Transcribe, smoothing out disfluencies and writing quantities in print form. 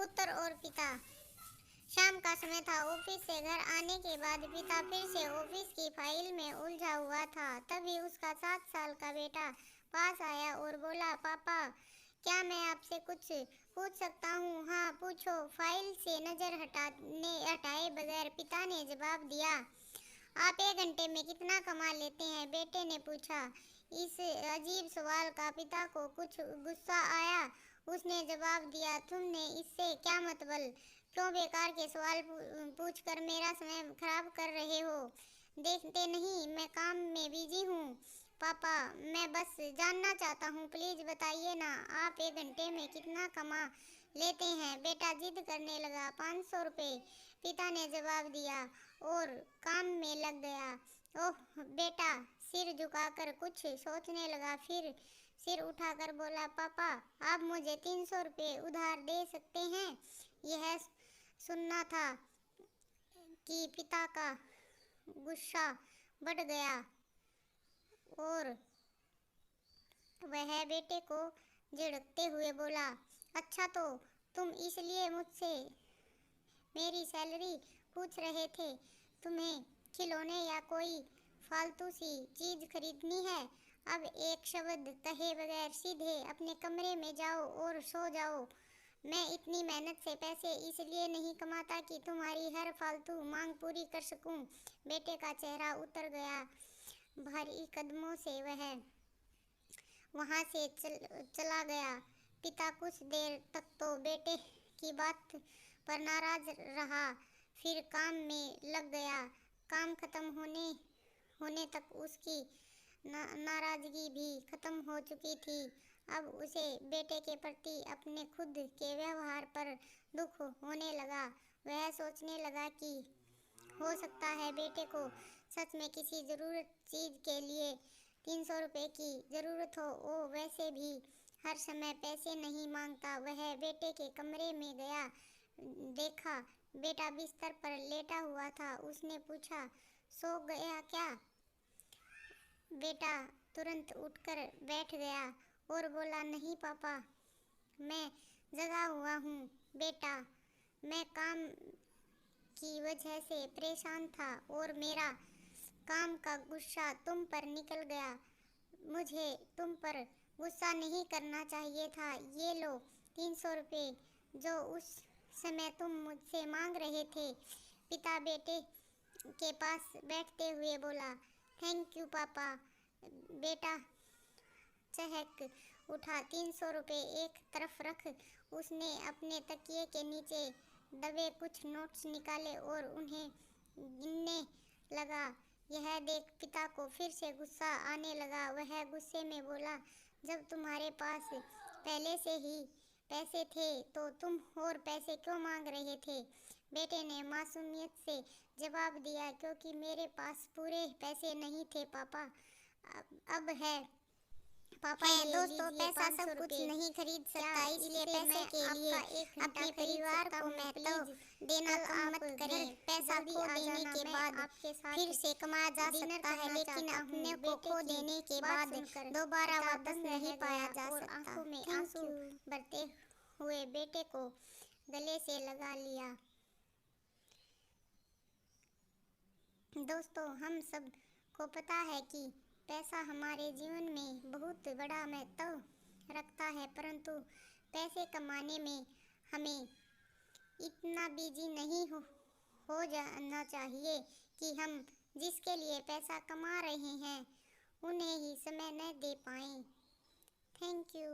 पुत्र और पिता। शाम का समय था। ऑफिस से घर आने के बाद पिता फिर से ऑफिस की फाइल में उलझा हुआ था। तभी उसका 7 साल का बेटा पास आया और बोला, पापा क्या मैं आपसे कुछ पूछ सकता हूँ? हाँ पूछो, फाइल से नजर हटाए बगैर पिता ने जवाब दिया। आप 1 घंटे में कितना कमा लेते हैं? बेटे ने पूछा। इस अजीब सवाल का पिता को कुछ गुस्सा आया। उसने जवाब दिया, तुमने इससे क्या मतलब? क्यों बेकार के सवाल पूछकर मेरा समय खराब कर रहे हो? देखते नहीं मैं काम में बिजी हूँ। पापा मैं बस जानना चाहता हूँ, प्लीज बताइए ना, आप 1 घंटे में कितना कमा लेते हैं? बेटा जिद करने लगा। 500 रुपये, पिता ने जवाब दिया और काम में लग गया। ओह बेटा सिर झुकाकर कुछ सोचने लगा, फिर सिर उठाकर बोला, पापा आप मुझे 300 रुपये उधार दे सकते हैं? यह सुनना था कि पिता का गुस्सा बढ़ गया और वह बेटे को झिड़कते हुए बोला, अच्छा तो तुम इसलिए मुझसे मेरी सैलरी पूछ रहे थे? तुम्हें खिलौने या कोई फालतू सी चीज खरीदनी है? अब एक शब्द कहे बगैर सीधे अपने कमरे में जाओ और सो जाओ। मैं इतनी मेहनत से पैसे इसलिए नहीं कमाता कि तुम्हारी हर फालतू मांग पूरी कर सकूं। बेटे का चेहरा उतर गया। भारी कदमों से वह वहां से चला गया। पिता कुछ देर तक तो बेटे की बात पर नाराज रहा, फिर काम में लग गया। काम खत्म होने तक उसकी नाराजगी भी खत्म हो चुकी थी। अब उसे बेटे के प्रति अपने खुद के व्यवहार पर दुख होने लगा। वह सोचने लगा कि हो सकता है बेटे को सच में किसी जरूरत चीज के लिए 300 रुपये की जरूरत हो। वो वैसे भी हर समय पैसे नहीं मांगता। वह बेटे के कमरे में गया, देखा बेटा बिस्तर पर लेटा हुआ था। उसने पूछा, सो गया क्या? बेटा तुरंत उठकर बैठ गया और बोला, नहीं पापा मैं जगा हुआ हूँ। बेटा मैं काम की वजह से परेशान था और मेरा काम का गुस्सा तुम पर निकल गया। मुझे तुम पर गुस्सा नहीं करना चाहिए था। ये लो 300 रुपये जो उस समय तुम मुझसे मांग रहे थे। पिता बेटे के पास बैठते हुए बोला, थैंक यू पापा। बेटा चहक उठा। 300 रुपये एक तरफ रख उसने अपने तकिए के नीचे दबे कुछ नोट्स निकाले और उन्हें गिनने लगा। यह देख पिता को फिर से गुस्सा आने लगा। वह गुस्से में बोला, जब तुम्हारे पास पहले से ही पैसे थे तो तुम और पैसे क्यों मांग रहे थे? बेटे ने मासूमियत से जवाब दिया, क्योंकि मेरे पास पूरे पैसे नहीं थे पापा। अब है पापा है दोस्तों, पैसा सब कुछ नहीं खरीद सकता, इसलिए पैसे के लिए अपने परिवार को महत्व देना कम मत करें। पैसा खो देने के बाद फिर से कमाया जा सकता है, लेकिन अपने को खो देने के बाद दोबारा वापस नहीं पाया जा सकता। आंखों में आंसू भरते हुए बेटे को गले से लगा लिया। दोस्तों हम सब को पता है कि पैसा हमारे जीवन में बहुत बड़ा महत्व रखता है, परंतु पैसे कमाने में हमें इतना बिजी नहीं हो जाना चाहिए कि हम जिसके लिए पैसा कमा रहे हैं उन्हें ही समय न दे पाएं। Thank you.